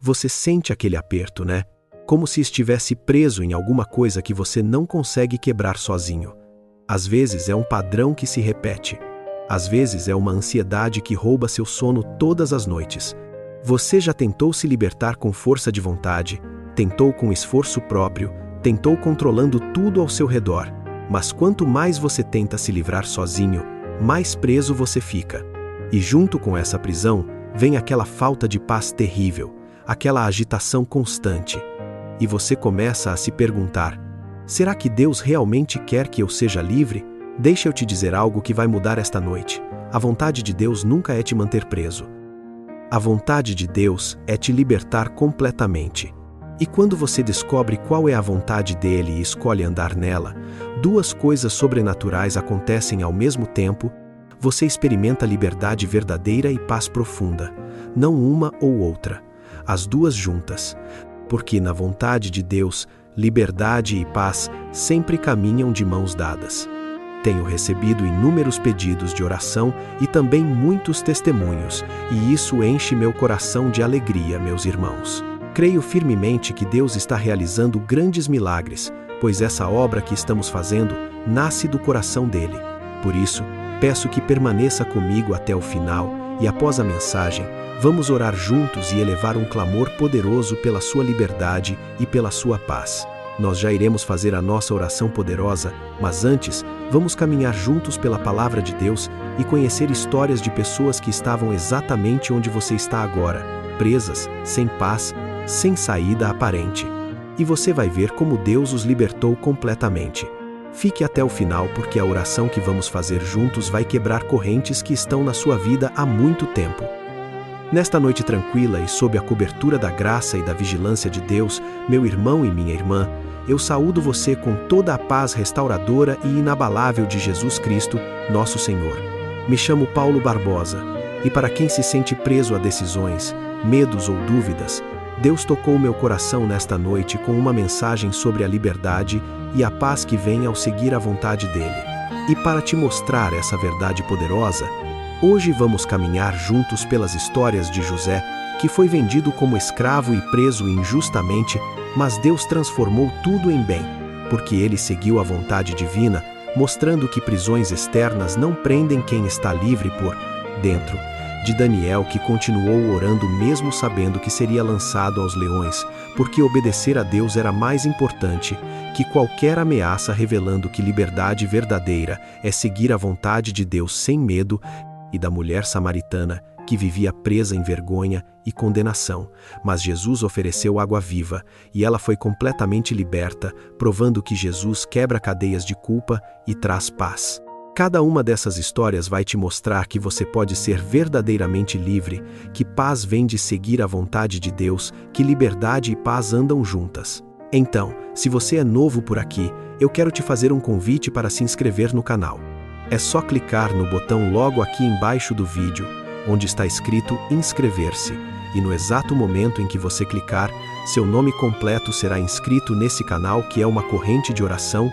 Você sente aquele aperto, né? Como se estivesse preso em alguma coisa que você não consegue quebrar sozinho. Às vezes é um padrão que se repete. Às vezes é uma ansiedade que rouba seu sono todas as noites. Você já tentou se libertar com força de vontade, tentou com esforço próprio, tentou controlando tudo ao seu redor, mas quanto mais você tenta se livrar sozinho, mais preso você fica. E junto com essa prisão, vem aquela falta de paz terrível, aquela agitação constante. E você começa a se perguntar: será que Deus realmente quer que eu seja livre? Deixa eu te dizer algo que vai mudar esta noite. A vontade de Deus nunca é te manter preso. A vontade de Deus é te libertar completamente. E quando você descobre qual é a vontade dele e escolhe andar nela, duas coisas sobrenaturais acontecem ao mesmo tempo. Você experimenta liberdade verdadeira e paz profunda, não uma ou outra, as duas juntas. Porque na vontade de Deus, liberdade e paz sempre caminham de mãos dadas. Tenho recebido inúmeros pedidos de oração e também muitos testemunhos, e isso enche meu coração de alegria, meus irmãos. Creio firmemente que Deus está realizando grandes milagres, pois essa obra que estamos fazendo nasce do coração dele. Por isso, peço que permaneça comigo até o final, e após a mensagem, vamos orar juntos e elevar um clamor poderoso pela sua liberdade e pela sua paz. Nós já iremos fazer a nossa oração poderosa, mas antes, vamos caminhar juntos pela palavra de Deus e conhecer histórias de pessoas que estavam exatamente onde você está agora, presas, sem paz, sem saída aparente. E você vai ver como Deus os libertou completamente. Fique até o final porque a oração que vamos fazer juntos vai quebrar correntes que estão na sua vida há muito tempo. Nesta noite tranquila e sob a cobertura da graça e da vigilância de Deus, meu irmão e minha irmã, eu saúdo você com toda a paz restauradora e inabalável de Jesus Cristo, nosso Senhor. Me chamo Paulo Barbosa, e para quem se sente preso a decisões, medos ou dúvidas, Deus tocou meu coração nesta noite com uma mensagem sobre a liberdade e a paz que vem ao seguir a vontade dele. E para te mostrar essa verdade poderosa, hoje vamos caminhar juntos pelas histórias de José, que foi vendido como escravo e preso injustamente, mas Deus transformou tudo em bem, porque ele seguiu a vontade divina, mostrando que prisões externas não prendem quem está livre por dentro. De Daniel, que continuou orando mesmo sabendo que seria lançado aos leões, porque obedecer a Deus era mais importante que qualquer ameaça, revelando que liberdade verdadeira é seguir a vontade de Deus sem medo. E da mulher samaritana, que vivia presa em vergonha e condenação, mas Jesus ofereceu água viva, e ela foi completamente liberta, provando que Jesus quebra cadeias de culpa e traz paz. Cada uma dessas histórias vai te mostrar que você pode ser verdadeiramente livre, que paz vem de seguir a vontade de Deus, que liberdade e paz andam juntas. Então, se você é novo por aqui, eu quero te fazer um convite para se inscrever no canal. É só clicar no botão logo aqui embaixo do vídeo, onde está escrito inscrever-se, e no exato momento em que você clicar, seu nome completo será inscrito nesse canal, que é uma corrente de oração,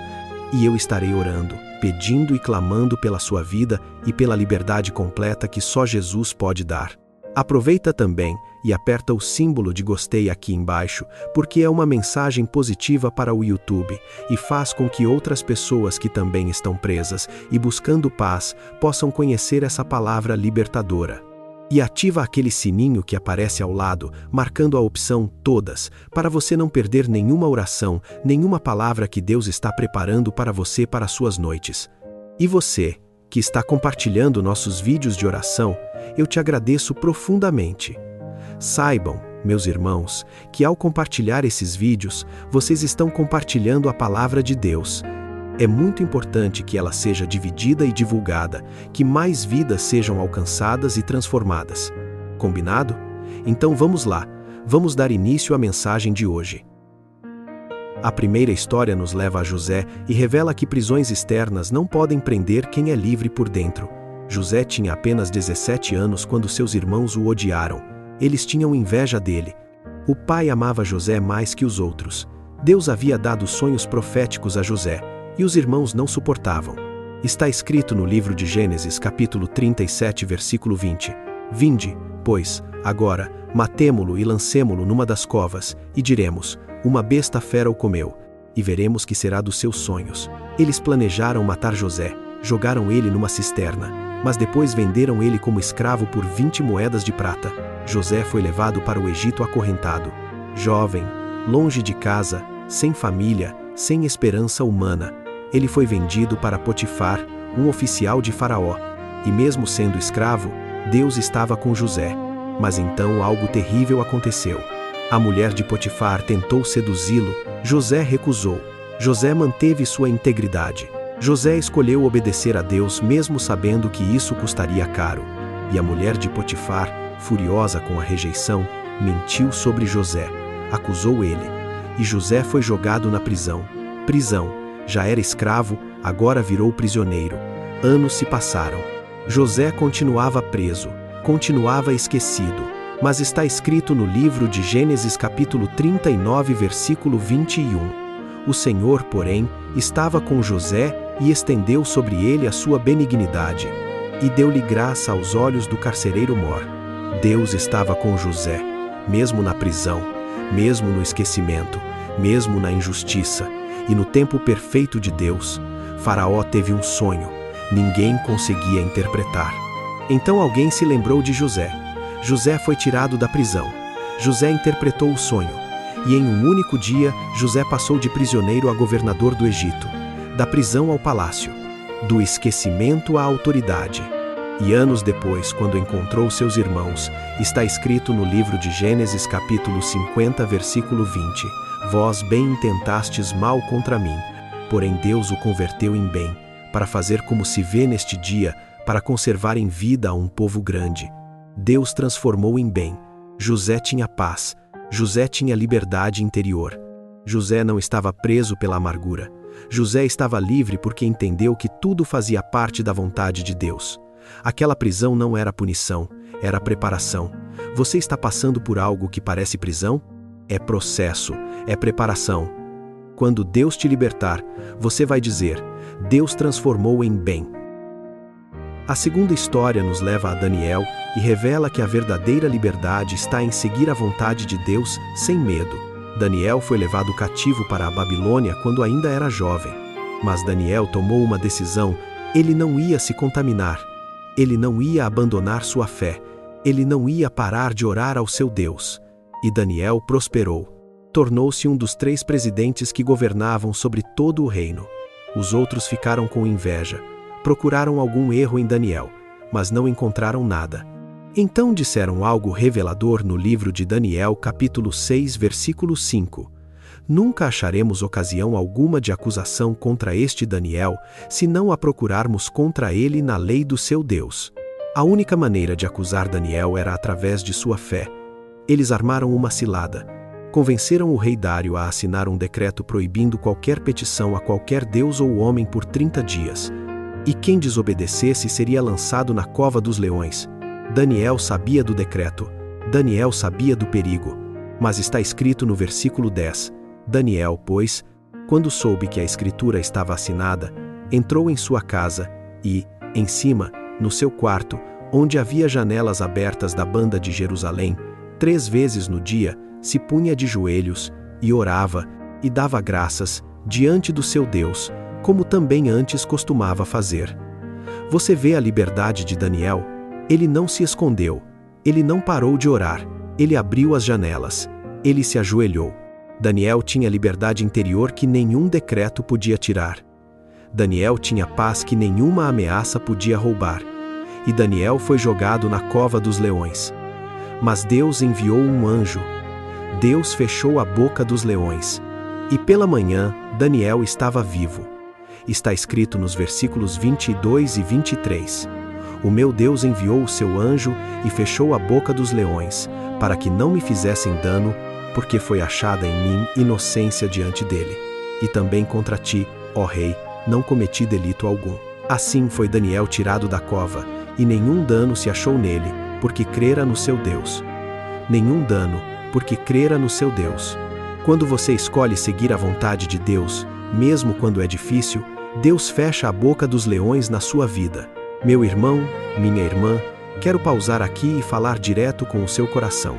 e eu estarei orando, pedindo e clamando pela sua vida e pela liberdade completa que só Jesus pode dar. Aproveita também e aperta o símbolo de gostei aqui embaixo, porque é uma mensagem positiva para o YouTube e faz com que outras pessoas que também estão presas e buscando paz possam conhecer essa palavra libertadora. E ativa aquele sininho que aparece ao lado, marcando a opção Todas, para você não perder nenhuma oração, nenhuma palavra que Deus está preparando para você para suas noites. E você, que está compartilhando nossos vídeos de oração, eu te agradeço profundamente. Saibam, meus irmãos, que ao compartilhar esses vídeos, vocês estão compartilhando a palavra de Deus. É muito importante que ela seja dividida e divulgada, que mais vidas sejam alcançadas e transformadas. Combinado? Então vamos lá, vamos dar início à mensagem de hoje. A primeira história nos leva a José e revela que prisões externas não podem prender quem é livre por dentro. José tinha apenas 17 anos quando seus irmãos o odiaram. Eles tinham inveja dele. O pai amava José mais que os outros. Deus havia dado sonhos proféticos a José, e os irmãos não suportavam. Está escrito no livro de Gênesis, capítulo 37, versículo 20: Vinde, Pois, agora, matemo-lo e lancemo-lo numa das covas, e diremos, uma besta fera o comeu, e veremos que será dos seus sonhos. Eles planejaram matar José, jogaram ele numa cisterna, mas depois venderam ele como escravo por 20 moedas de prata. José foi levado para o Egito acorrentado. Jovem, longe de casa, sem família, sem esperança humana, ele foi vendido para Potifar, um oficial de Faraó. E mesmo sendo escravo, Deus estava com José. Mas então algo terrível aconteceu. A mulher de Potifar tentou seduzi-lo, José recusou. José manteve sua integridade. José escolheu obedecer a Deus mesmo sabendo que isso custaria caro. E a mulher de Potifar, furiosa com a rejeição, mentiu sobre José, acusou ele. E José foi jogado na prisão. Prisão, já era escravo, agora virou prisioneiro. Anos se passaram. José continuava preso, continuava esquecido, mas está escrito no livro de Gênesis capítulo 39, versículo 21. O Senhor, porém, estava com José e estendeu sobre ele a sua benignidade, e deu-lhe graça aos olhos do carcereiro-mor. Deus estava com José, mesmo na prisão, mesmo no esquecimento, mesmo na injustiça, e no tempo perfeito de Deus, Faraó teve um sonho, ninguém conseguia interpretar. Então alguém se lembrou de José. José foi tirado da prisão. José interpretou o sonho. E em um único dia, José passou de prisioneiro a governador do Egito, da prisão ao palácio, do esquecimento à autoridade. E anos depois, quando encontrou seus irmãos, está escrito no livro de Gênesis capítulo 50, versículo 20, vós bem intentastes mal contra mim, porém Deus o converteu em bem, para fazer como se vê neste dia, para conservar em vida a um povo grande. Deus transformou em bem. José tinha paz. José tinha liberdade interior. José não estava preso pela amargura. José estava livre porque entendeu que tudo fazia parte da vontade de Deus. Aquela prisão não era punição, era preparação. Você está passando por algo que parece prisão? É processo, é preparação. Quando Deus te libertar, você vai dizer, Deus transformou em bem. A segunda história nos leva a Daniel e revela que a verdadeira liberdade está em seguir a vontade de Deus sem medo. Daniel foi levado cativo para a Babilônia quando ainda era jovem. Mas Daniel tomou uma decisão, ele não ia se contaminar. Ele não ia abandonar sua fé. Ele não ia parar de orar ao seu Deus. E Daniel prosperou. Tornou-se um dos 3 presidentes que governavam sobre todo o reino. Os outros ficaram com inveja. Procuraram algum erro em Daniel, mas não encontraram nada. Então disseram algo revelador no livro de Daniel, capítulo 6, versículo 5. Nunca acharemos ocasião alguma de acusação contra este Daniel, se não a procurarmos contra ele na lei do seu Deus. A única maneira de acusar Daniel era através de sua fé. Eles armaram uma cilada. Convenceram o rei Dário a assinar um decreto proibindo qualquer petição a qualquer deus ou homem por 30 dias. E quem desobedecesse seria lançado na cova dos leões. Daniel sabia do decreto. Daniel sabia do perigo. Mas está escrito no versículo 10. Daniel, pois, quando soube que a escritura estava assinada, entrou em sua casa e, em cima, no seu quarto, onde havia janelas abertas da banda de Jerusalém, 3 vezes no dia, se punha de joelhos, e orava, e dava graças, diante do seu Deus, como também antes costumava fazer. Você vê a liberdade de Daniel? Ele não se escondeu, ele não parou de orar, ele abriu as janelas, ele se ajoelhou. Daniel tinha liberdade interior que nenhum decreto podia tirar. Daniel tinha paz que nenhuma ameaça podia roubar. E Daniel foi jogado na cova dos leões. Mas Deus enviou um anjo. Deus fechou a boca dos leões. E pela manhã, Daniel estava vivo. Está escrito nos versículos 22 e 23. O meu Deus enviou o seu anjo e fechou a boca dos leões, para que não me fizessem dano, porque foi achada em mim inocência diante dele. E também contra ti, ó rei, não cometi delito algum. Assim foi Daniel tirado da cova, e nenhum dano se achou nele, porque crera no seu Deus. Nenhum dano, porque crera no seu Deus. Quando você escolhe seguir a vontade de Deus, mesmo quando é difícil, Deus fecha a boca dos leões na sua vida. Meu irmão, minha irmã, Quero pausar aqui e falar direto com o seu coração.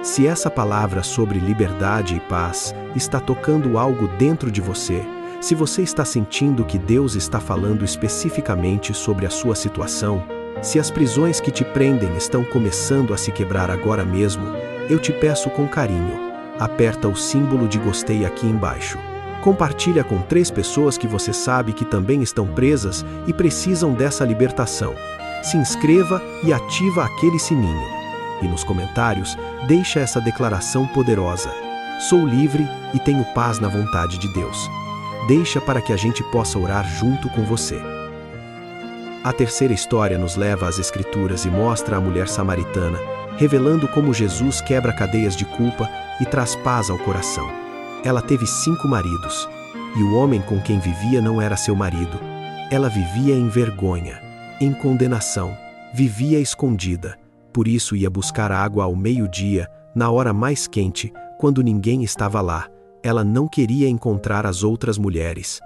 Se essa palavra sobre liberdade e paz está tocando algo dentro de você, se você está sentindo que Deus está falando especificamente sobre a sua situação, se as prisões que te prendem estão começando a se quebrar agora mesmo, eu te peço com carinho, aperta o símbolo de gostei aqui embaixo. Compartilha com 3 pessoas que você sabe que também estão presas e precisam dessa libertação. Se inscreva e ativa aquele sininho. E nos comentários, deixa essa declaração poderosa. Sou livre e tenho paz na vontade de Deus. Deixa para que a gente possa orar junto com você. A terceira história nos leva às Escrituras e mostra a mulher samaritana, revelando como Jesus quebra cadeias de culpa e traz paz ao coração. Ela teve 5 maridos, e o homem com quem vivia não era seu marido. Ela vivia em vergonha, em condenação, vivia escondida. Por isso ia buscar água ao meio-dia, na hora mais quente, quando ninguém estava lá. Ela não queria encontrar as outras mulheres.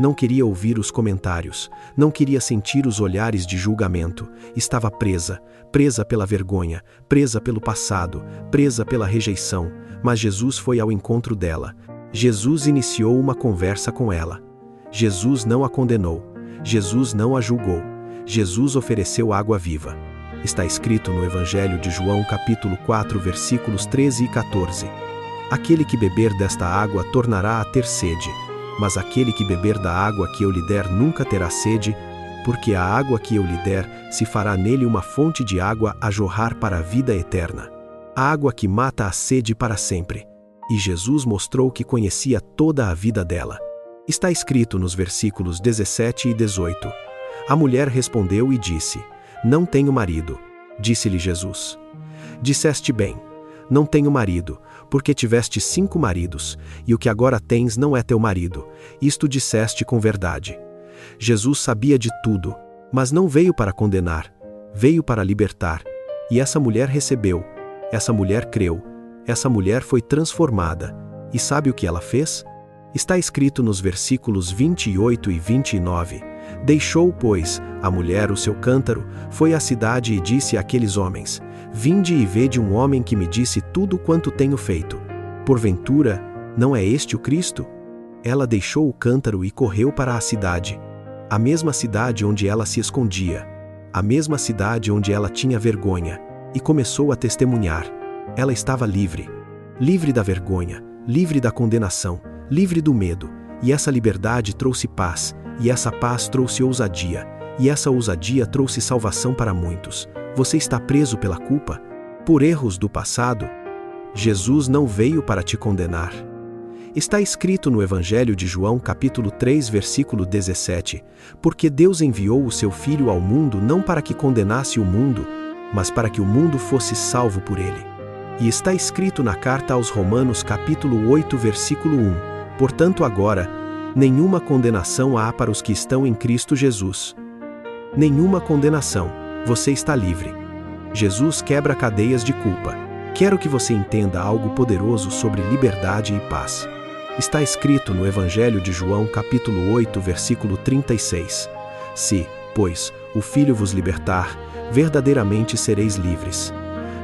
Não queria ouvir os comentários. Não queria sentir os olhares de julgamento. Estava presa, presa pela vergonha, presa pelo passado, presa pela rejeição. Mas Jesus foi ao encontro dela. Jesus iniciou uma conversa com ela. Jesus não a condenou. Jesus não a julgou. Jesus ofereceu água viva. Está escrito no Evangelho de João, capítulo 4, versículos 13 e 14. Aquele que beber desta água tornará a ter sede, mas aquele que beber da água que eu lhe der nunca terá sede, porque a água que eu lhe der se fará nele uma fonte de água a jorrar para a vida eterna. A água que mata a sede para sempre. E Jesus mostrou que conhecia toda a vida dela. Está escrito nos versículos 17 e 18. A mulher respondeu e disse: Não tenho marido. Disse-lhe Jesus: Disseste bem, não tenho marido, porque tiveste 5 maridos, e o que agora tens não é teu marido. Isto disseste com verdade. Jesus sabia de tudo, mas não veio para condenar, veio para libertar. E essa mulher recebeu, essa mulher creu, essa mulher foi transformada. E sabe o que ela fez? Está escrito nos versículos 28 e 29. Deixou, pois, a mulher o seu cântaro, foi à cidade e disse àqueles homens: Vinde e vede um homem que me disse tudo quanto tenho feito. Porventura, não é este o Cristo? Ela deixou o cântaro e correu para a cidade. A mesma cidade onde ela se escondia. A mesma cidade onde ela tinha vergonha. E começou a testemunhar. Ela estava livre. Livre da vergonha, livre da condenação, livre do medo. E essa liberdade trouxe paz. E essa paz trouxe ousadia, e essa ousadia trouxe salvação para muitos. Você está preso pela culpa? Por erros do passado? Jesus não veio para te condenar. Está escrito no Evangelho de João, capítulo 3, versículo 17, porque Deus enviou o seu Filho ao mundo não para que condenasse o mundo, mas para que o mundo fosse salvo por ele. E está escrito na carta aos Romanos, capítulo 8, versículo 1, portanto agora, nenhuma condenação há para os que estão em Cristo Jesus. Nenhuma condenação, você está livre. Jesus quebra cadeias de culpa. Quero que você entenda algo poderoso sobre liberdade e paz. Está escrito no Evangelho de João, capítulo 8, versículo 36. Se, pois, o Filho vos libertar, verdadeiramente sereis livres.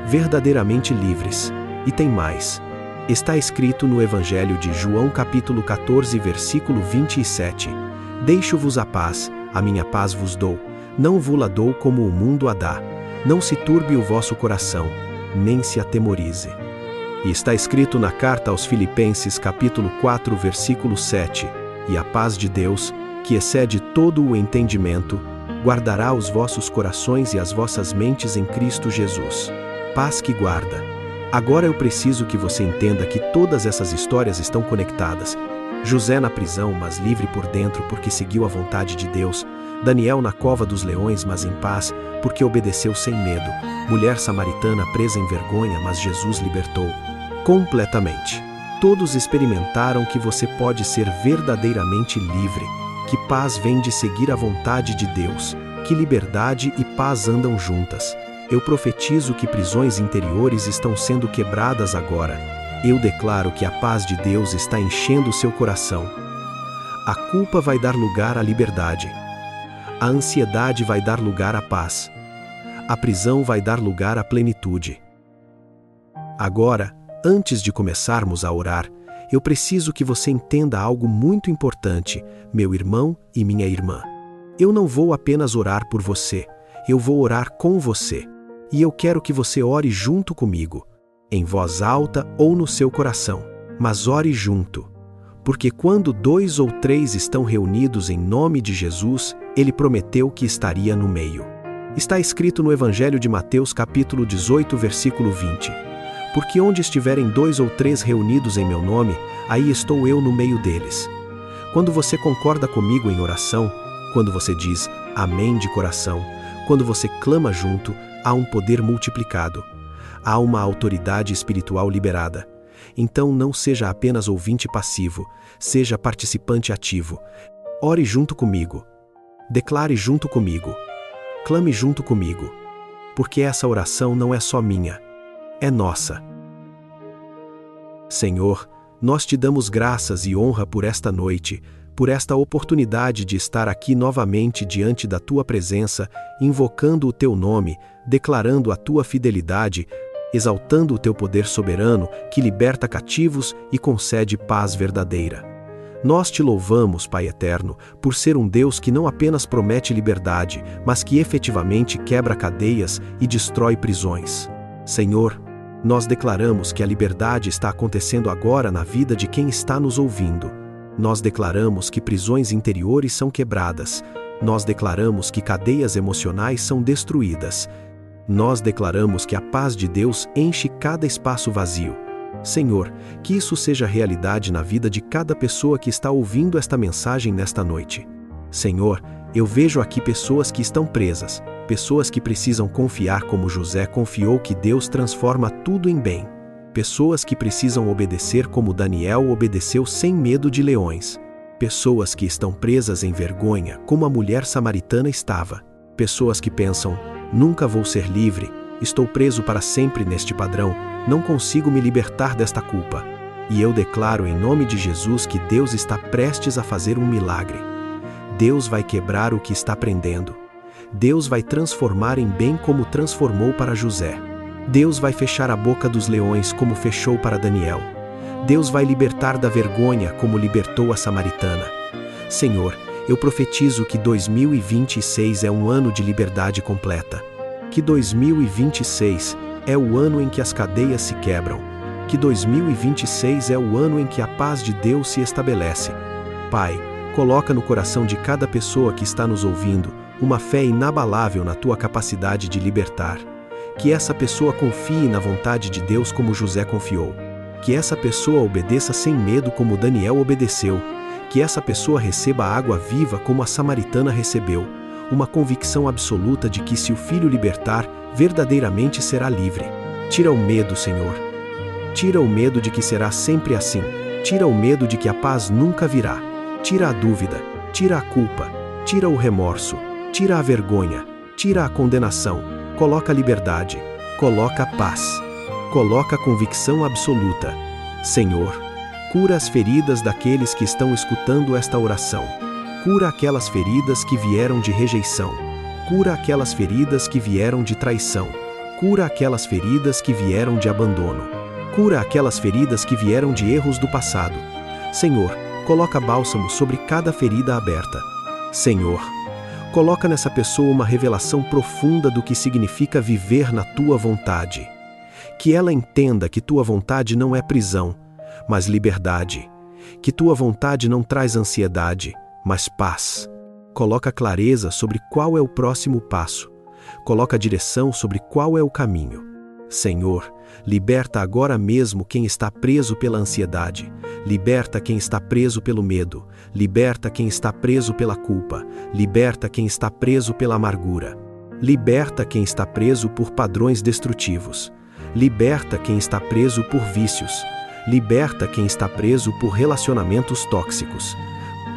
Verdadeiramente livres. E tem mais. Está escrito no Evangelho de João, capítulo 14, versículo 27. Deixo-vos a paz, a minha paz vos dou. Não vou-la dou como o mundo a dá. Não se turbe o vosso coração, nem se atemorize. E está escrito na carta aos Filipenses, capítulo 4, versículo 7. E a paz de Deus, que excede todo o entendimento, guardará os vossos corações e as vossas mentes em Cristo Jesus. Paz que guarda. Agora eu preciso que você entenda que todas essas histórias estão conectadas. José na prisão, mas livre por dentro porque seguiu a vontade de Deus. Daniel na cova dos leões, mas em paz, porque obedeceu sem medo. Mulher samaritana presa em vergonha, mas Jesus libertou. Completamente. Todos experimentaram que você pode ser verdadeiramente livre, que paz vem de seguir a vontade de Deus, que liberdade e paz andam juntas. Eu profetizo que prisões interiores estão sendo quebradas agora. Eu declaro que a paz de Deus está enchendo seu coração. A culpa vai dar lugar à liberdade. A ansiedade vai dar lugar à paz. a prisão vai dar lugar à plenitude. Agora, antes de começarmos a orar, eu preciso que você entenda algo muito importante, meu irmão e minha irmã. Eu não vou apenas orar por você, eu vou orar com você. E eu quero que você ore junto comigo, em voz alta ou no seu coração, mas ore junto. Porque quando 2 ou 3 estão reunidos em nome de Jesus, Ele prometeu que estaria no meio. Está escrito no Evangelho de Mateus capítulo 18, versículo 20. Porque onde estiverem 2 ou 3 reunidos em meu nome, aí estou eu no meio deles. Quando você concorda comigo em oração, quando você diz amém de coração, quando você clama junto, há um poder multiplicado. Há uma autoridade espiritual liberada. Então não seja apenas ouvinte passivo, seja participante ativo. Ore junto comigo. Declare junto comigo. Clame junto comigo. Porque essa oração não é só minha, é nossa. Senhor, nós te damos graças e honra por esta noite, por esta oportunidade de estar aqui novamente diante da Tua presença, invocando o Teu nome, declarando a Tua fidelidade, exaltando o Teu poder soberano que liberta cativos e concede paz verdadeira. Nós te louvamos, Pai eterno, por ser um Deus que não apenas promete liberdade, mas que efetivamente quebra cadeias e destrói prisões. Senhor, nós declaramos que a liberdade está acontecendo agora na vida de quem está nos ouvindo. Nós declaramos que prisões interiores são quebradas. Nós declaramos que cadeias emocionais são destruídas. Nós declaramos que a paz de Deus enche cada espaço vazio. Senhor, que isso seja realidade na vida de cada pessoa que está ouvindo esta mensagem nesta noite. Senhor, eu vejo aqui pessoas que estão presas, pessoas que precisam confiar como José confiou que Deus transforma tudo em bem. Pessoas que precisam obedecer como Daniel obedeceu sem medo de leões. Pessoas que estão presas em vergonha como a mulher samaritana estava. Pessoas que pensam, nunca vou ser livre, estou preso para sempre neste padrão, não consigo me libertar desta culpa. E eu declaro em nome de Jesus que Deus está prestes a fazer um milagre. Deus vai quebrar o que está prendendo. Deus vai transformar em bem como transformou para José. Deus vai fechar a boca dos leões como fechou para Daniel. Deus vai libertar da vergonha como libertou a samaritana. Senhor, eu profetizo que 2026 é um ano de liberdade completa. Que 2026 é o ano em que as cadeias se quebram. Que 2026 é o ano em que a paz de Deus se estabelece. Pai, coloca no coração de cada pessoa que está nos ouvindo uma fé inabalável na Tua capacidade de libertar. Que essa pessoa confie na vontade de Deus como José confiou. Que essa pessoa obedeça sem medo como Daniel obedeceu. Que essa pessoa receba a água viva como a samaritana recebeu. Uma convicção absoluta de que se o Filho libertar, verdadeiramente será livre. Tira o medo, Senhor. Tira o medo de que será sempre assim. Tira o medo de que a paz nunca virá. Tira a dúvida, tira a culpa, tira o remorso, tira a vergonha, tira a condenação, coloca a liberdade, coloca a paz, coloca a convicção absoluta. Senhor, cura as feridas daqueles que estão escutando esta oração. Cura aquelas feridas que vieram de rejeição. Cura aquelas feridas que vieram de traição. Cura aquelas feridas que vieram de abandono. Cura aquelas feridas que vieram de erros do passado. Senhor, coloca bálsamo sobre cada ferida aberta. Senhor, coloca nessa pessoa uma revelação profunda do que significa viver na Tua vontade. Que ela entenda que Tua vontade não é prisão, mas liberdade. Que Tua vontade não traz ansiedade, mas paz. Coloca clareza sobre qual é o próximo passo. Coloca direção sobre qual é o caminho. Senhor, liberta agora mesmo quem está preso pela ansiedade. Liberta quem está preso pelo medo. Liberta quem está preso pela culpa. Liberta quem está preso pela amargura. Liberta quem está preso por padrões destrutivos. Liberta quem está preso por vícios. Liberta quem está preso por relacionamentos tóxicos.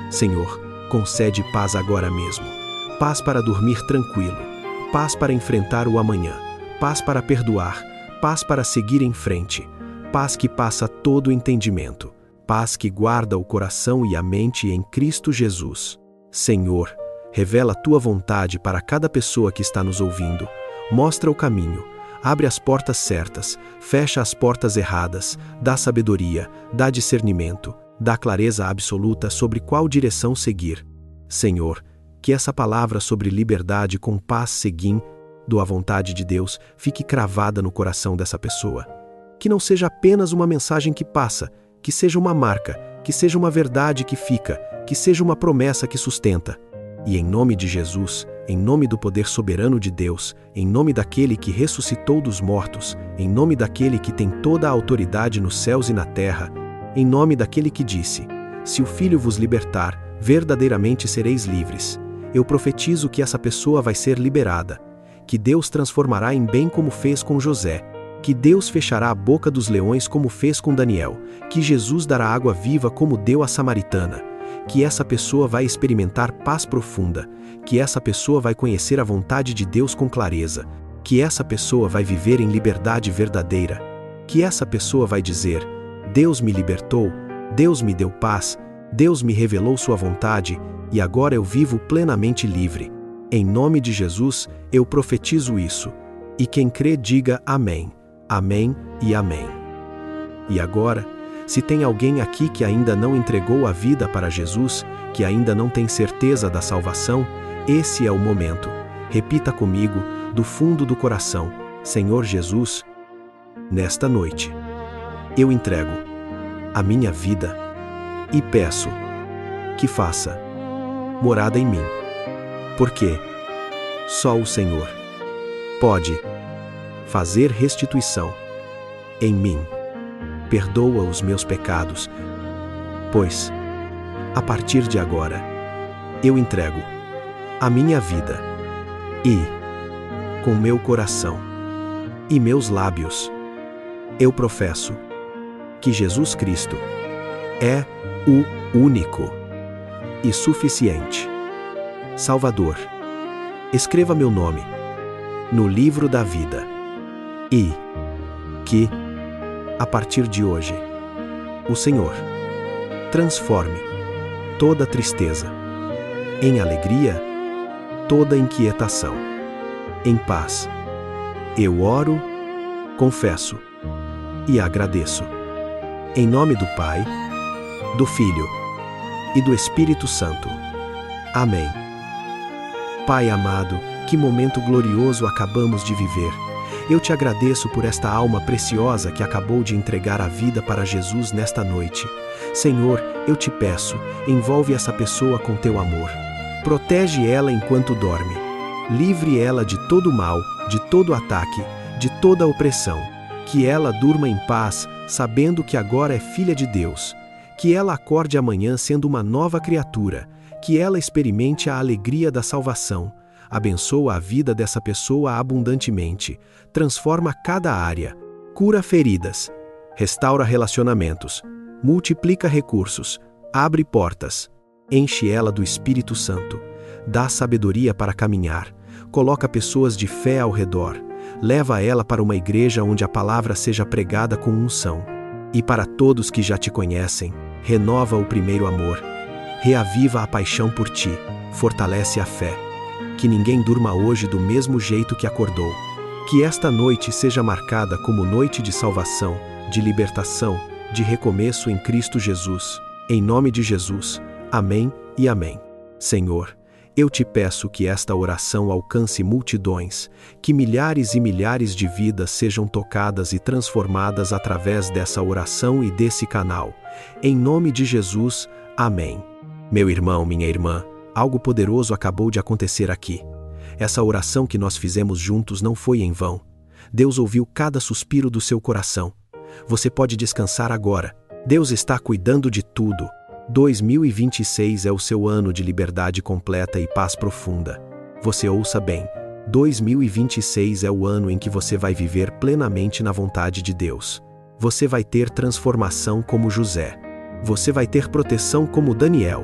Senhor, concede paz agora mesmo. Paz para dormir tranquilo. Paz para enfrentar o amanhã. Paz para perdoar. Paz para seguir em frente. Paz que passa todo o entendimento. Paz que guarda o coração e a mente em Cristo Jesus. Senhor, revela a Tua vontade para cada pessoa que está nos ouvindo. mostra o caminho, abre as portas certas, fecha as portas erradas, dá sabedoria, dá discernimento, dá clareza absoluta sobre qual direção seguir. Senhor, que essa palavra sobre liberdade com paz seguim, à vontade de Deus, fique cravada no coração dessa pessoa. Que não seja apenas uma mensagem que passa, que seja uma marca, que seja uma verdade que fica, que seja uma promessa que sustenta. E em nome de Jesus, em nome do poder soberano de Deus, em nome daquele que ressuscitou dos mortos, em nome daquele que tem toda a autoridade nos céus e na terra, em nome daquele que disse: se o Filho vos libertar, verdadeiramente sereis livres. Eu profetizo que essa pessoa vai ser liberada, que Deus transformará em bem como fez com José, que Deus fechará a boca dos leões como fez com Daniel, que Jesus dará água viva como deu à samaritana, que essa pessoa vai experimentar paz profunda, que essa pessoa vai conhecer a vontade de Deus com clareza, que essa pessoa vai viver em liberdade verdadeira, que essa pessoa vai dizer: Deus me libertou, Deus me deu paz, Deus me revelou sua vontade, e agora eu vivo plenamente livre. Em nome de Jesus, eu profetizo isso. E quem crê, diga amém. Amém e amém. E agora, se tem alguém aqui que ainda não entregou a vida para Jesus, que ainda não tem certeza da salvação, esse é o momento. Repita comigo, do fundo do coração: Senhor Jesus, nesta noite, eu entrego a minha vida e peço que faça morada em mim. Porque só o Senhor pode fazer restituição em mim. Perdoa os meus pecados, pois, a partir de agora, eu entrego a minha vida e, com meu coração e meus lábios, eu professo que Jesus Cristo é o único e suficiente Salvador. Escreva meu nome no livro da vida e que, a partir de hoje, o Senhor transforme toda tristeza em alegria, toda inquietação em paz. Eu oro, confesso e agradeço. Em nome do Pai, do Filho e do Espírito Santo. Amém. Pai amado, que momento glorioso acabamos de viver. Eu te agradeço por esta alma preciosa que acabou de entregar a vida para Jesus nesta noite. Senhor, eu te peço, envolve essa pessoa com teu amor. Protege ela enquanto dorme. Livre ela de todo mal, de todo ataque, de toda opressão. Que ela durma em paz, sabendo que agora é filha de Deus. Que ela acorde amanhã sendo uma nova criatura. Que ela experimente a alegria da salvação. Abençoa a vida dessa pessoa abundantemente. Transforma cada área. Cura feridas. Restaura relacionamentos. Multiplica recursos. Abre portas. Enche ela do Espírito Santo. Dá sabedoria para caminhar. Coloca pessoas de fé ao redor. Leva ela para uma igreja onde a palavra seja pregada com unção. E para todos que já te conhecem, renova o primeiro amor. Reaviva a paixão por ti. Fortalece a fé. Que ninguém durma hoje do mesmo jeito que acordou. Que esta noite seja marcada como noite de salvação, de libertação, de recomeço em Cristo Jesus. Em nome de Jesus. Amém e amém. Senhor, eu te peço que esta oração alcance multidões, que milhares e milhares de vidas sejam tocadas e transformadas através dessa oração e desse canal. Em nome de Jesus. Amém. Meu irmão, minha irmã, algo poderoso acabou de acontecer aqui. Essa oração que nós fizemos juntos não foi em vão. Deus ouviu cada suspiro do seu coração. Você pode descansar agora. Deus está cuidando de tudo. 2026 é o seu ano de liberdade completa e paz profunda. Você ouça bem. 2026 é o ano em que você vai viver plenamente na vontade de Deus. Você vai ter transformação como José. Você vai ter proteção como Daniel.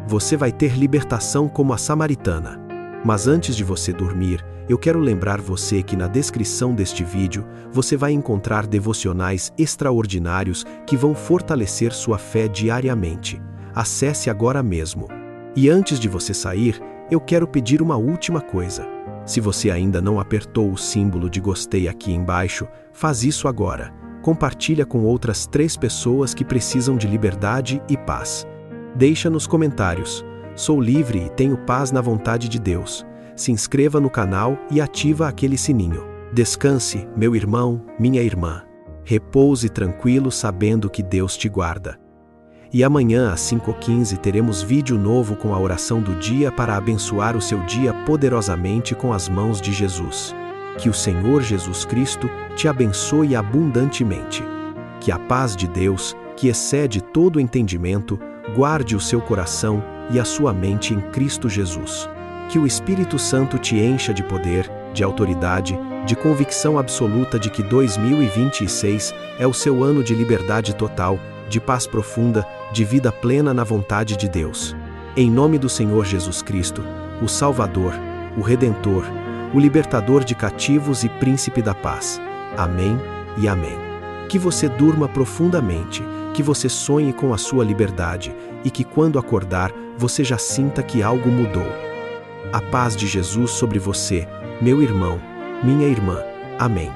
Você vai ter libertação como a samaritana. Mas antes de você dormir, eu quero lembrar você que na descrição deste vídeo, você vai encontrar devocionais extraordinários que vão fortalecer sua fé diariamente. Acesse agora mesmo. E antes de você sair, eu quero pedir uma última coisa. Se você ainda não apertou o símbolo de gostei aqui embaixo, faz isso agora. Compartilha com outras 3 pessoas que precisam de liberdade e paz. Deixa nos comentários: sou livre e tenho paz na vontade de Deus. Se inscreva no canal e ativa aquele sininho. Descanse, meu irmão, minha irmã. Repouse tranquilo sabendo que Deus te guarda. E amanhã às 5h15 teremos vídeo novo com a oração do dia para abençoar o seu dia poderosamente com as mãos de Jesus. Que o Senhor Jesus Cristo te abençoe abundantemente. Que a paz de Deus, que excede todo entendimento, guarde o seu coração e a sua mente em Cristo Jesus. Que o Espírito Santo te encha de poder, de autoridade, de convicção absoluta de que 2026 é o seu ano de liberdade total, de paz profunda, de vida plena na vontade de Deus. Em nome do Senhor Jesus Cristo, o Salvador, o Redentor, o Libertador de cativos e Príncipe da paz. Amém e amém. Que você durma profundamente, que você sonhe com a sua liberdade e que quando acordar, você já sinta que algo mudou. A paz de Jesus sobre você, meu irmão, minha irmã. Amém.